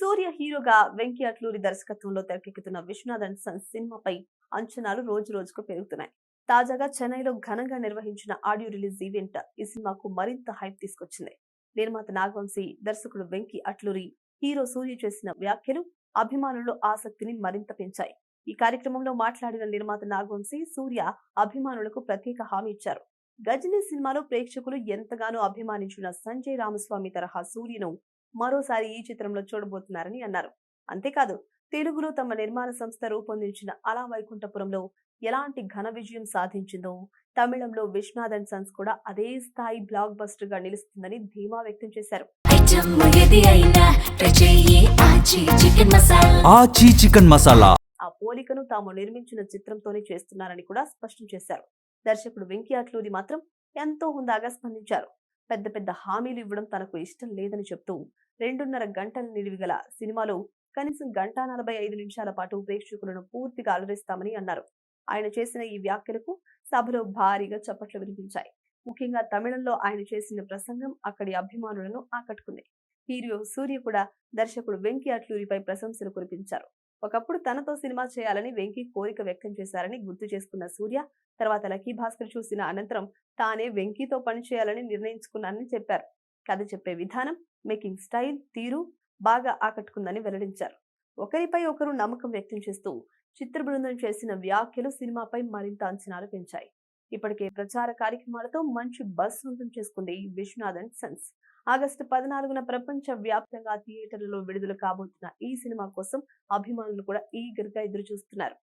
సూర్య హీరోగా వెంకీ అట్లూరి దర్శకత్వంలో తెరకెక్కుతున్న విశ్వనాథ్ అండ్ సన్స్ సినిమాపై అంచనాలు రోజు రోజుకు పెరుగుతున్నాయి. తాజాగా చెన్నైలో ఘనంగా నిర్వహించిన ఆడియో రిలీజ్ ఈవెంట్ ఈ సినిమాకు మరింత హైప్ తీసుకొచ్చింది. నిర్మాత నాగవంశీ, దర్శకుడు వెంకీ అట్లూరి, హీరో సూర్య చేసిన వ్యాఖ్యలు అభిమానుల్లో ఆసక్తిని మరింత పెంచాయి. ఈ కార్యక్రమంలో మాట్లాడిన నిర్మాత నాగవంశీ, సూర్య అభిమానులకు ప్రత్యేక హామీ ఇచ్చారు. గజనీ సినిమాలో ప్రేక్షకులు ఎంతగానో అభిమానించిన సంజయ్ రామస్వామి తరహా సూర్యను మరోసారి ఈ చిత్రంలో చూడబోతున్నారని అన్నారు. అంతేకాదు, తెలుగులో తమ నిర్మాణ సంస్థ రూపొందించిన అలా వైకుంఠపురంలో ఎలాంటి ఘన విజయం సాధించిందో తమిళంలో విశ్వనాథ్ అండ్ సన్స్ కూడా అదే స్థాయి బ్లాక్ బస్టర్ గా నిలుస్తుందని ధీమా వ్యక్తం చేశారు. ఆ పోలికను తాము నిర్మించిన చిత్రంతోనే చేస్తున్నారని కూడా స్పష్టం చేశారు. దర్శకుడు వెంకీ అట్లూరి మాత్రం ఎంతో హుందాగా స్పందించారు. పెద్ద పెద్ద హామీలు ఇవ్వడం తనకు ఇష్టం లేదని చెప్తూ 2.5 గంటల నిడివి గల సినిమాలో కనీసం 1:45 పాటు ప్రేక్షకులను పూర్తిగా అలరిస్తామని అన్నారు. ఆయన చేసిన ఈ వ్యాఖ్యలకు సభలో భారీగా చప్పట్లు వినిపించాయి. ముఖ్యంగా తమిళంలో ఆయన చేసిన ప్రసంగం అక్కడి అభిమానులను ఆకట్టుకుంది. హీరో సూర్య కూడా దర్శకుడు వెంకీ అట్లూరిపై ప్రశంసలు కురిపించారు. ఒకప్పుడు తనతో సినిమా చేయాలని వెంకీ కోరిక వ్యక్తం చేశారని గుర్తు చేసుకున్న సూర్య, తర్వాత లక్కీ భాస్కర్ చూసిన అనంతరం తానే వెంకీతో పనిచేయాలని నిర్ణయించుకున్నానని చెప్పారు. కథ చెప్పే విధానం, మేకింగ్ స్టైల్, తీరు బాగా ఆకట్టుకుందని వెల్లడించారు. ఒకరిపై ఒకరు నమ్మకం వ్యక్తం చేస్తూ చిత్ర బృందం చేసిన వ్యాఖ్యలు సినిమాపై మరింత అంచనాలు పెంచాయి. ఇప్పటికే ప్రచార కార్యక్రమాలతో మంచి బజ్ సొంతం చేసుకుంది విశ్వనాథ్ అండ్ సన్స్. ఆగస్టు 14న ప్రపంచ వ్యాప్తంగా థియేటర్లలో విడుదల కాబోతున్న ఈ సినిమా కోసం అభిమానులు కూడా ఈగర్ గా ఎదురు చూస్తున్నారు.